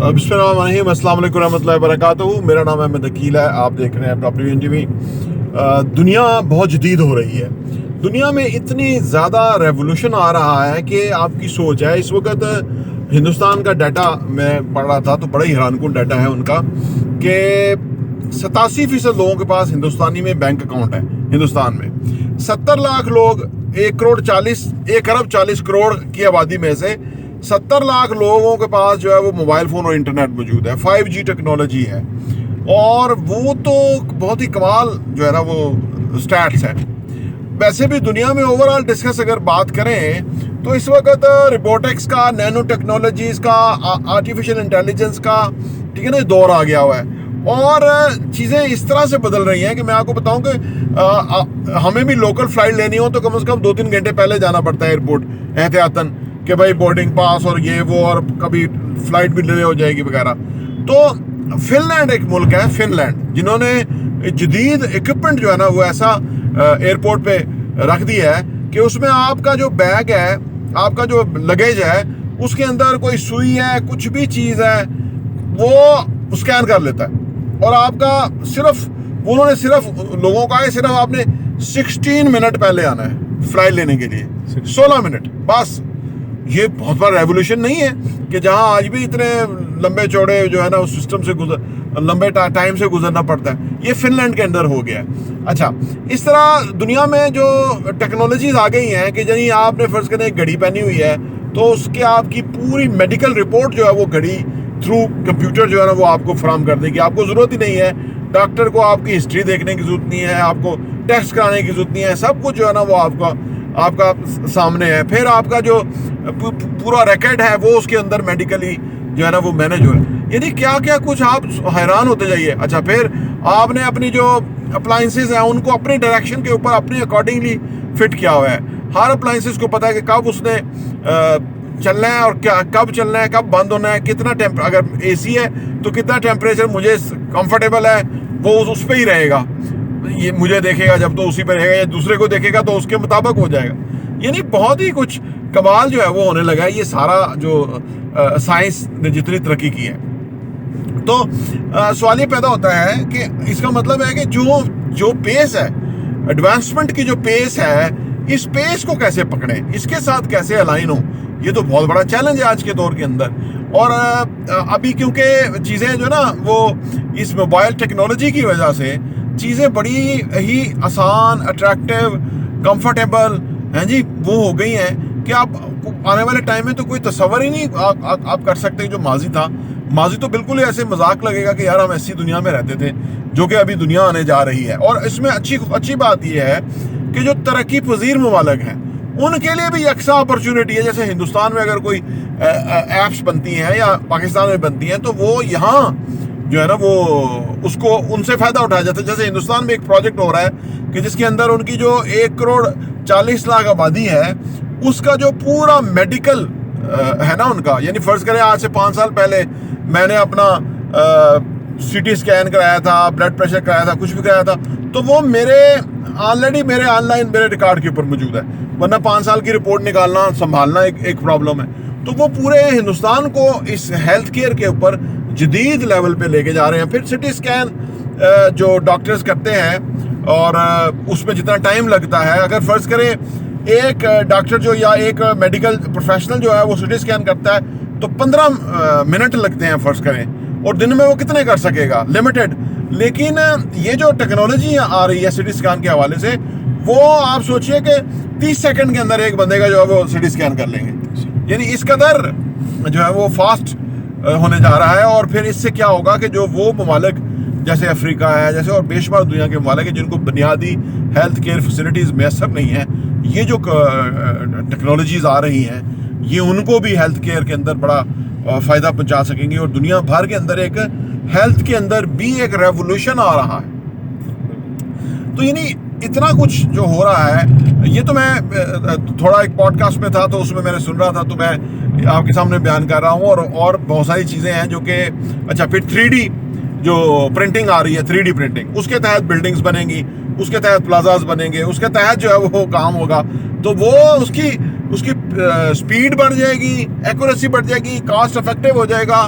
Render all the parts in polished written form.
بسم اللہ الرحمن الرحیم. السلام علیکم ورحمۃ اللہ وبرکاتہ. میرا نام احمد عقیل ہے. آپ دیکھ رہے ہیں ٹاپ ٹی وی. دنیا بہت جدید ہو رہی ہے. دنیا میں اتنی زیادہ ریولوشن آ رہا ہے کہ آپ کی سوچ ہے. اس وقت ہندوستان کا ڈیٹا میں پڑھ رہا تھا تو بڑا ہی حیران کن ڈیٹا ہے ان کا کہ 87% لوگوں کے پاس ہندوستانی میں بینک اکاؤنٹ ہے. ہندوستان میں 70 لاکھ لوگ 1 ارب 40 کروڑ کی آبادی میں سے 70 لاکھ لوگوں کے پاس جو ہے وہ موبائل فون اور انٹرنیٹ موجود ہے. 5G ٹیکنالوجی ہے اور وہ تو بہت ہی کمال جو ہے نا وہ اسٹیٹس ہے. ویسے بھی دنیا میں اوور آل ڈسکس اگر بات کریں تو اس وقت روبوٹکس کا, نینو ٹیکنالوجیز کا, آرٹیفیشل انٹیلیجنس کا ٹھیک ہے نا دور آ گیا ہوا ہے. اور چیزیں اس طرح سے بدل رہی ہیں کہ میں آپ کو بتاؤں کہ ہمیں بھی لوکل فلائٹ لینی ہو تو کم از کم 2-3 گھنٹے پہلے جانا پڑتا ہے ایئرپورٹ احتیاطاً کہ بھائی بورڈنگ پاس اور یہ وہ, اور کبھی فلائٹ بھی ڈیلے ہو جائے گی وغیرہ. تو فن لینڈ ایک ملک ہے, فن لینڈ, جنہوں نے جدید اکوپمنٹ جو ہے نا وہ ایسا ایئرپورٹ پہ رکھ دیا ہے کہ اس میں آپ کا جو بیگ ہے, آپ کا جو لگیج ہے, اس کے اندر کوئی سوئی ہے, کچھ بھی چیز ہے وہ اسکین کر لیتا ہے. اور آپ کا صرف انہوں نے صرف لوگوں کا صرف آپ نے 16 منٹ پہلے آنا ہے فلائٹ لینے کے لیے. 16 منٹ بس. یہ بہت بڑا ریولوشن نہیں ہے کہ جہاں آج بھی اتنے لمبے چوڑے جو ہے نا اس سسٹم سے لمبے ٹائم سے گزرنا پڑتا ہے. یہ فن لینڈ کے اندر ہو گیا ہے. اچھا, اس طرح دنیا میں جو ٹیکنالوجیز آ گئی ہیں کہ یعنی آپ نے فرض کریں ایک گھڑی پہنی ہوئی ہے تو اس کے آپ کی پوری میڈیکل رپورٹ جو ہے وہ گھڑی تھرو کمپیوٹر جو ہے نا وہ آپ کو فراہم کر دے گی. آپ کو ضرورت ہی نہیں ہے ڈاکٹر کو آپ کی ہسٹری دیکھنے کی ضرورت نہیں ہے, آپ کو ٹیسٹ کرانے کی ضرورت نہیں ہے. سب کچھ جو ہے نا وہ آپ کا سامنے ہے. پھر آپ کا جو پورا ریکارڈ ہے وہ اس کے اندر میڈیکلی جو ہے نا وہ مینیج ہو رہا ہے. یعنی کیا کیا کچھ آپ حیران ہوتے جائیے. اچھا, پھر آپ نے اپنی جو اپلائنسز ہیں ان کو اپنی ڈائریکشن کے اوپر اپنی اکارڈنگلی فٹ کیا ہوا ہے. ہر اپلائنسز کو پتا ہے کہ کب اس نے چلنا ہے اور کب چلنا ہے, کب بند ہونا ہے, کتنا اگر اے سی ہے تو کتنا ٹیمپریچر مجھے کمفرٹیبل ہے وہ اس پہ ہی رہے گا. یہ مجھے دیکھے گا جب تو اسی پہ رہے گا, یا دوسرے کو دیکھے گا تو اس کے مطابق ہو جائے گا. یعنی بہت ہی کچھ کمال جو ہے وہ ہونے لگا ہے. یہ سارا جو سائنس نے جتنی ترقی کی ہے تو سوال یہ پیدا ہوتا ہے کہ اس کا مطلب ہے کہ جو پیس ہے, ایڈوانسمنٹ کی جو پیس ہے, اس پیس کو کیسے پکڑیں, اس کے ساتھ کیسے الائن ہو. یہ تو بہت بڑا چیلنج ہے آج کے دور کے اندر. اور ابھی کیونکہ چیزیں جو نا وہ اس موبائل ٹیکنالوجی کی وجہ سے چیزیں بڑی ہی آسان, اٹریکٹیو, کمفرٹیبل ہیں جی وہ ہو گئی ہیں کہ آپ آنے والے ٹائم میں تو کوئی تصور ہی نہیں آپ کر سکتے. جو ماضی تھا, ماضی تو بالکل ہی ایسے مذاق لگے گا کہ یار ہم ایسی دنیا میں رہتے تھے جو کہ ابھی دنیا آنے جا رہی ہے. اور اس میں اچھی بات یہ ہے کہ جو ترقی پذیر ممالک ہیں ان کے لیے بھی یکساں اپرچونٹی ہے. جیسے ہندوستان میں اگر کوئی ایپس بنتی ہیں یا پاکستان میں بنتی ہیں تو وہ یہاں جو ہے نا وہ اس کو ان سے فائدہ اٹھایا جاتا ہے. جیسے ہندوستان میں ایک پروجیکٹ ہو رہا ہے کہ جس کے اندر ان کی جو 1 کروڑ 40 لاکھ آبادی ہے اس کا جو پورا میڈیکل ہے نا ان کا, یعنی فرض کریں آج سے 5 سال پہلے میں نے اپنا سی ٹی اسکین کرایا تھا, بلڈ پریشر کرایا تھا, کچھ بھی کرایا تھا تو وہ میرے آن لائن میرے ریکارڈ کے اوپر موجود ہے. ورنہ 5 سال کی رپورٹ نکالنا سنبھالنا ایک پرابلم ہے. تو وہ پورے ہندوستان کو اس ہیلتھ کیئر کے اوپر جدید لیول پہ لے کے جا رہے ہیں. پھر سٹی اسکین جو ڈاکٹرز کرتے ہیں اور اس میں جتنا ٹائم لگتا ہے, اگر فرض کریں ایک ڈاکٹر جو یا ایک میڈیکل پروفیشنل جو ہے وہ سٹی اسکین کرتا ہے تو 15 منٹ لگتے ہیں فرض کریں, اور دن میں وہ کتنے کر سکے گا, لمیٹڈ. لیکن یہ جو ٹیکنالوجی آ رہی ہے سٹی اسکین کے حوالے سے وہ آپ سوچئے کہ 30 سیکنڈ کے اندر ایک بندے کا جو ہے وہ سٹی اسکین کر لیں گے. یعنی اس قدر جو ہے وہ فاسٹ ہونے جا رہا ہے. اور پھر اس سے کیا ہوگا کہ جو وہ ممالک جیسے افریقہ ہے, جیسے اور بے شمار دنیا کے ممالک ہیں جن کو بنیادی ہیلتھ کیئر فیسلٹیز میسر نہیں ہیں, یہ جو ٹیکنالوجیز آ رہی ہیں یہ ان کو بھی ہیلتھ کیئر کے اندر بڑا فائدہ پہنچا سکیں گی. اور دنیا بھر کے اندر ایک ہیلتھ کے اندر بھی ایک ریولوشن آ رہا ہے. تو یعنی اتنا کچھ جو ہو رہا ہے, یہ تو میں تھوڑا ایک پوڈ کاسٹ میں تھا تو اس میں نے سن رہا تھا تو میں آپ کے سامنے بیان کر رہا ہوں. اور بہت ساری چیزیں ہیں جو کہ اچھا, پھر 3D جو پرنٹنگ آ رہی ہے, 3D پرنٹنگ, اس کے تحت بلڈنگز بنیں گی, اس کے تحت پلازاز بنیں گے, اس کے تحت جو ہے وہ کام ہوگا. تو وہ اس کی سپیڈ بڑھ جائے گی, ایکوریسی بڑھ جائے گی, کاسٹ افیکٹو ہو جائے گا,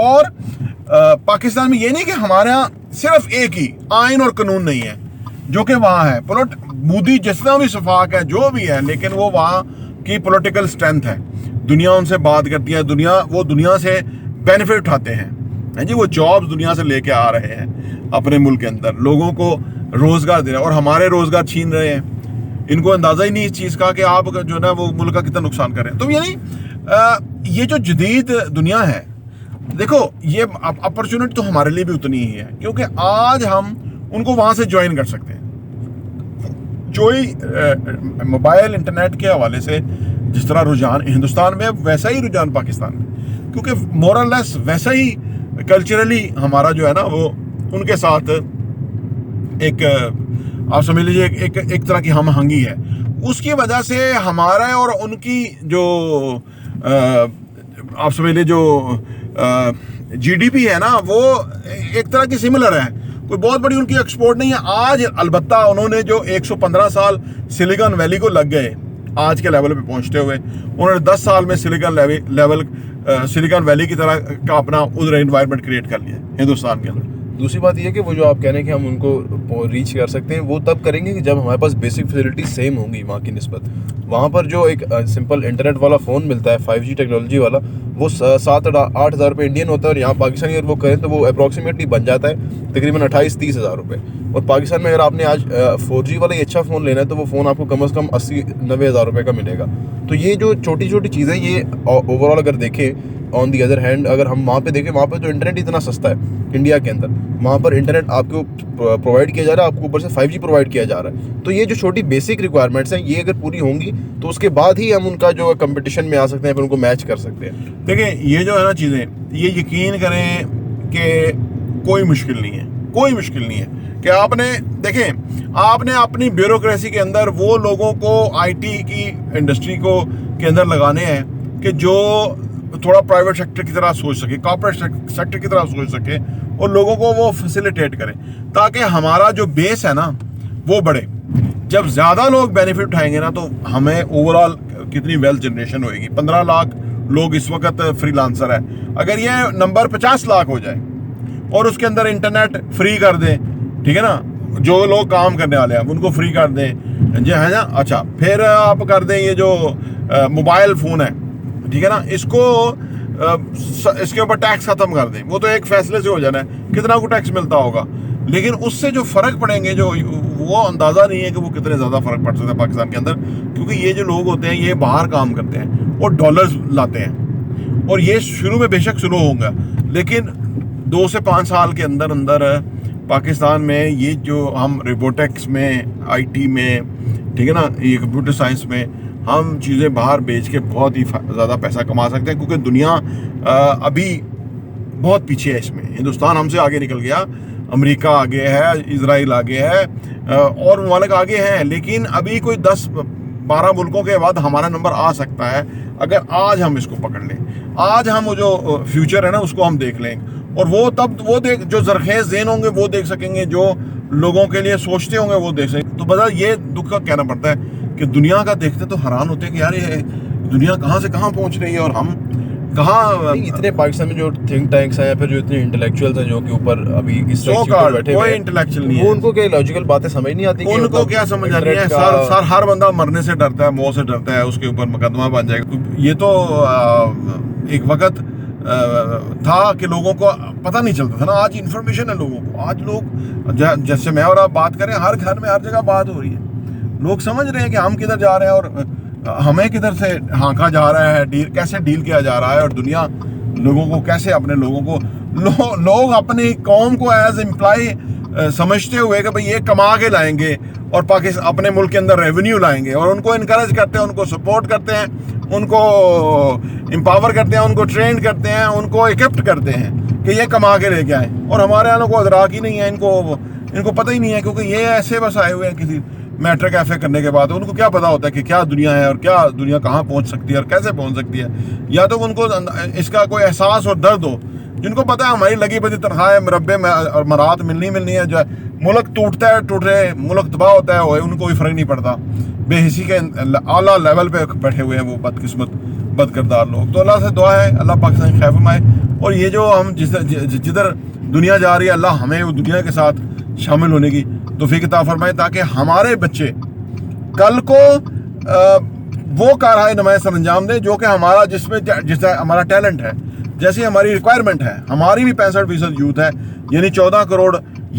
اور پاکستان میں یہ نہیں کہ ہمارے یہاں صرف ایک ہی آئین اور قانون نہیں ہے جو کہ وہاں ہے. مودی جتنا بھی شفاق ہے جو بھی ہے, لیکن وہ وہاں کی پولیٹیکل اسٹرینتھ ہے. دنیا ان سے بات کرتی ہے, وہ دنیا سے بینیفٹ اٹھاتے ہیں جی. وہ جابز دنیا سے لے کے آ رہے ہیں اپنے ملک کے اندر, لوگوں کو روزگار دے رہے ہیں, اور ہمارے روزگار چھین رہے ہیں. ان کو اندازہ ہی نہیں اس چیز کا کہ آپ جو ہے نا وہ ملک کا کتنا نقصان کر رہے ہیں. تو یعنی یہ جو جدید دنیا ہے, دیکھو یہ اپرچونٹی تو ہمارے لیے بھی اتنی ہی ہے, کیونکہ آج ہم ان کو وہاں سے جوائن کر سکتے ہیں. جو ہی موبائل انٹرنیٹ کے حوالے سے جس طرح رجحان ہندوستان میں, ویسا ہی رجحان پاکستان میں, کیونکہ مور اور لیس ویسا ہی کلچرلی ہمارا جو ہے نا وہ ان کے ساتھ ایک آپ سمجھ لیجیے ایک طرح کی ہم آہنگی ہے. اس کی وجہ سے ہمارا اور ان کی جو آپ سمجھ لیجیے جو جی ڈی پی ہے نا وہ ایک طرح کی سملر ہے, کوئی بہت بڑی ان کی ایکسپورٹ نہیں ہے. آج البتہ انہوں نے جو 115 سال سلیکن ویلی کو لگ گئے آج کے لیول پہ پہنچتے ہوئے, انہوں نے 10 سال میں سلیکن ویلی کی طرح کا اپنا ادھر انوائرمنٹ کریٹ کر لیا ہندوستان کے اندر. دوسری بات یہ ہے کہ وہ جو آپ کہہ رہے ہیں کہ ہم ان کو ریچ کر سکتے ہیں, وہ تب کریں گے کہ جب ہمارے پاس بیسک فیسلٹی سیم ہوں گی وہاں کی نسبت. وہاں پر جو ایک سمپل انٹرنیٹ والا فون ملتا ہے 5G ٹیکنالوجی والا, وہ 7-8 ہزار روپے انڈین ہوتا ہے, اور یہاں پاکستانی اگر وہ کریں تو وہ اپروکسیمیٹلی بن جاتا ہے تقریباً 28-30 ہزار روپے. اور پاکستان میں اگر آپ نے آج 4G والا یہ اچھا فون لینا ہے تو وہ فون آپ کو کم از کم 80-90 ہزار روپے کا ملے گا. تو یہ جو چھوٹی چھوٹی چیزیں, یہ اوور آل اگر دیکھیں آن دی ادر ہینڈ, اگر ہم وہاں پہ دیکھیں, وہاں پہ تو انٹرنیٹ اتنا سستا ہے انڈیا کے اندر, وہاں پر انٹرنیٹ آپ کو پرووائڈ کیا جا رہا ہے, آپ کو اوپر سے 5G پرووائڈ کیا جا رہا ہے. تو یہ جو چھوٹی بیسک ریکوائرمنٹس ہیں یہ اگر پوری ہوں گی تو اس کے بعد ہی ہم ان کا جو کمپٹیشن میں آ سکتے ہیں, پھر ان کو میچ کر سکتے ہیں. دیکھیں یہ جو ہے نا چیزیں, یہ یقین کریں کہ کوئی مشکل نہیں ہے, کوئی مشکل نہیں ہے کہ آپ نے دیکھیں آپ نے اپنی بیوروکریسی کے اندر وہ لوگوں کو آئی ٹی کی انڈسٹری کو کے اندر لگانے ہیں کہ جو تھوڑا پرائیویٹ سیکٹر کی طرح سوچ سکے, کارپوریٹ سیکٹر کی طرح سوچ سکے, اور لوگوں کو وہ فیسیلیٹیٹ کریں تاکہ ہمارا جو بیس ہے نا وہ بڑھے. جب زیادہ لوگ بینیفٹ اٹھائیں گے نا تو ہمیں اوور آل کتنی ویلتھ جنریشن ہوئے گی. 15 لاکھ لوگ اس وقت فری لانسر ہے, اگر یہ نمبر 50 لاکھ ہو جائے اور اس کے اندر انٹرنیٹ فری کر دیں, ٹھیک ہے نا, جو لوگ کام کرنے والے ہیں ان کو فری کر دیں جی ہے نا. اچھا پھر آپ کر دیں یہ جو موبائل فون ہے, ٹھیک ہے نا, اس کے اوپر ٹیکس ختم کر دیں. وہ تو ایک فیصلے سے ہو جانا ہے, کتنا کو ٹیکس ملتا ہوگا, لیکن اس سے جو فرق پڑیں گے جو وہ اندازہ نہیں ہے کہ وہ کتنے زیادہ فرق پڑ سکتا ہے پاکستان کے اندر. کیونکہ یہ جو لوگ ہوتے ہیں یہ باہر کام کرتے ہیں اور ڈالرز لاتے ہیں, اور یہ شروع میں بے شک سلو ہوگا, لیکن 2 سے 5 سال کے اندر پاکستان میں یہ جو ہم روبوٹکس میں, آئی ٹی میں, ٹھیک ہے نا, یہ کمپیوٹر سائنس میں ہم چیزیں باہر بیچ کے بہت ہی زیادہ پیسہ کما سکتے ہیں. کیونکہ دنیا ابھی بہت پیچھے ہے اس میں. ہندوستان ہم سے آگے نکل گیا, امریکہ آگے ہے, اسرائیل آگے ہے, اور ممالک آگے ہیں, لیکن ابھی کوئی 10-12 ملکوں کے بعد ہمارا نمبر آ سکتا ہے اگر آج ہم اس کو پکڑ لیں. آج ہم وہ جو فیوچر ہے نا اس کو ہم دیکھ لیں, اور وہ تب وہ جو زرخیز ذہن ہوں گے وہ دیکھ سکیں گے, جو لوگوں کے لیے سوچتے ہوں گے وہ دیکھ سکیں. تو بتا یہ دکھ کا کہنا پڑتا ہے کہ دنیا کا دیکھتے تو حیران ہوتے ہیں کہ یار یہ دنیا کہاں سے کہاں پہنچ رہی ہے, اور ہم کہاں. اتنے پاکستان میں جو تھنک ٹینکس ہیں یا پھر جو اتنے انٹلیکچوئلز ہیں جو کہ اوپر ابھی اس بیٹھے کوئی انٹلیکچوئل نہیں ہے, ان کو کیا لاجیکل باتیں سمجھ نہیں آتی, ان کو کیا سمجھ آتی ہے. سر ہر بندہ مرنے سے ڈرتا ہے, موت سے ڈرتا ہے, اس کے اوپر مقدمہ بن جائے گا. یہ تو ایک وقت تھا کہ لوگوں کو پتہ نہیں چلتا تھا نا, آج انفارمیشن ہے لوگوں کو. آج لوگ جیسے میں اور آپ بات کریں, ہر گھر میں ہر جگہ بات ہو رہی ہے, لوگ سمجھ رہے ہیں کہ ہم کدھر جا رہے ہیں اور ہمیں کدھر سے ہانکا جا رہا ہے, کیسے ڈیل کیا جا رہا ہے, اور دنیا لوگوں کو کیسے اپنے لوگوں کو لوگ اپنی قوم کو ایز امپلائی سمجھتے ہوئے کہ بھئی یہ کما کے لائیں گے اور پاکستان اپنے ملک کے اندر ریونیو لائیں گے, اور ان کو انکریج کرتے ہیں, ان کو سپورٹ کرتے ہیں, ان کو امپاور کرتے ہیں, ان کو ٹرین کرتے ہیں, ان کو اکوپڈ کرتے ہیں کہ یہ کما کے لے کے آئیں. اور ہمارے یہاں کو ادراک ہی نہیں ہے, ان کو پتہ ہی نہیں ہے, کیونکہ یہ ایسے بس آئے ہوئے ہیں کسی میٹرک ایف اے کرنے کے بعد. ان کو کیا پتا ہوتا ہے کہ کیا دنیا ہے اور کیا دنیا کہاں پہنچ سکتی ہے اور کیسے پہنچ سکتی ہے, یا تو ان کو اس کا کوئی احساس اور درد ہو. جن کو پتا ہے ہماری لگی بدی تنخواہ مربے اور مراد ملنی ہے, جو ملک ٹوٹتا ہے ٹوٹ رہے, ملک تباہ ہوتا ہے, ان کو کوئی فرق نہیں پڑتا. بے حسی کے اعلیٰ لیول پہ بیٹھے ہوئے ہیں وہ بدقسمت بد کردار لوگ. تو اللہ سے دعا ہے اللہ پاکستان کی خیر فرمائے. اور یہ جو ہم جدھر دنیا جا رہی ہے اللہ ہمیں وہ دنیا کے ساتھ شامل ہونے کی توفیق عطا فرمائے تاکہ ہمارے بچے کل کو وہ کارہائے نمایاں سر انجام دیں جو کہ ہمارا جس ہمارا ٹیلنٹ ہے, جیسی ہماری ریکوائرمنٹ ہے. ہماری بھی 65% یوتھ ہے, یعنی 14 کروڑ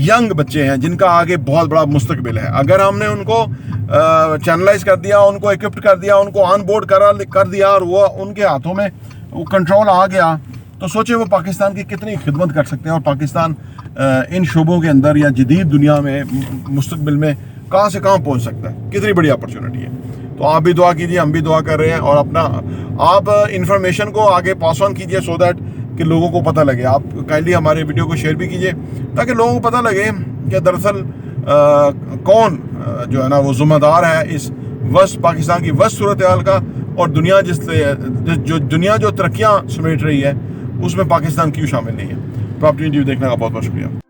ینگ بچے ہیں جن کا آگے بہت بڑا مستقبل ہے. اگر ہم نے ان کو چینلائز کر دیا, ان کو ایکوپڈ کر دیا, ان کو آن بورڈ کر دیا اور وہ ان کے ہاتھوں میں وہ کنٹرول آ گیا, تو سوچیں وہ پاکستان کی کتنی خدمت کر سکتے ہیں, اور پاکستان ان شعبوں کے اندر یا جدید دنیا میں مستقبل میں کہاں سے کہاں پہنچ سکتا ہے. کتنی بڑی اپرچونٹی ہے. تو آپ بھی دعا کیجیے, ہم بھی دعا کر رہے ہیں, اور آپ انفارمیشن کو آگے پاس آن کیجیے سو دیٹ کہ لوگوں کو پتہ لگے. آپ کائنڈلی ہمارے ویڈیو کو شیئر بھی کیجیے تاکہ لوگوں کو پتہ لگے کہ دراصل کون جو ہے نا وہ ذمہ دار ہے اس پاکستان کی صورتحال کا, اور دنیا جو ترقیاں سمیٹ رہی ہے اس میں پاکستان کیوں شامل نہیں ہے. پراپرٹی انٹرویو دیکھنے کا بہت بہت شکریہ.